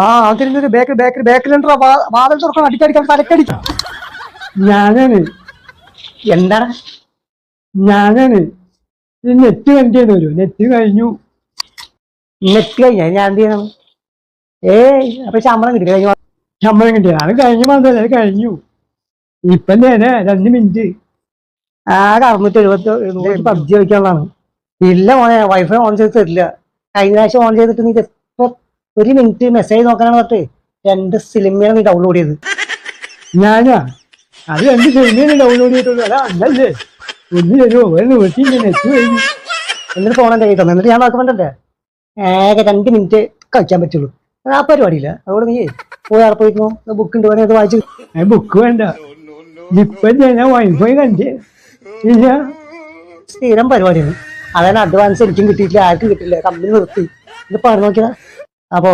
ആ അതിന്റെ ബേക്കറിലുണ്ട് വാതിൽ തുറക്കണം അടിക്കടിക്കാൻ തലക്കടിക്കാം. ഞാനാണ് എന്താണ് ഞാനാണ് നെറ്റ് കണ്ടു വരൂ. നെറ്റ് കഴിഞ്ഞു. നെറ്റ് കഴിഞ്ഞ ഞാൻ എന്ത് ചെയ്യണം? അപ്പൊ ശമ്പളം കിട്ടി കഴിഞ്ഞ ശമ്പളം കിട്ടിയ അത് കഴിഞ്ഞ മാസം അത് കഴിഞ്ഞു. ഇപ്പം തന്നെ 2 മിനിറ്റ് ആകെ 670 പബ്ജി കളിക്കാനുള്ളതാണ്. ഇല്ല മോനെ വൈഫൈ ഓൺ ചെയ്ത് തരില്ല. കഴിഞ്ഞ പ്രാവശ്യം ഓൺ ചെയ്തിട്ട് നീ ഇപ്പൊ 1 മിനിറ്റ് മെസ്സേജ് നോക്കാനാണ് പറഞ്ഞിട്ട് 2 സിനിമയാണ് നീ ഡൗൺലോഡ് ചെയ്ത്. ഞാനാ അത് 2 സിനിമയാണ് ഡൗൺലോഡ് ചെയ്തിട്ടുള്ളൂ. അല്ല അന്നല്ലേ ഒന്ന് തരുമോ? ഒരു നിവൃത്തിയില്ല, നെറ്റ് കഴിഞ്ഞു. എന്നിട്ട് ഫോൺ എന്റെ കയ്യിൽ തന്നെ. എന്നിട്ട് ഞാൻ നോക്കുമ്പോണ്ടല്ലേ ആകെ 2 മിനിറ്റ് കളിക്കാൻ പറ്റുള്ളൂ. ആ പരിപാടിയില്ല. അതുകൊണ്ട് നീ പോയി അവിടെ പോയിരുന്നു ബുക്ക് ഉണ്ട് അത് വായിച്ചു. ബുക്ക് വേണ്ട, ഇപ്പം ഞാൻ വൈഫൈ കണ്ടേ ഇല്ല. സ്ഥിരം പരിപാടിയാണ്. അതാണ് അഡ്വാൻസ് എനിക്കും കിട്ടിയിട്ടില്ല, ആർക്കും കിട്ടില്ല. കമ്പനി നിർത്തി ഇത് പറഞ്ഞു നോക്കിയതാ. അപ്പോ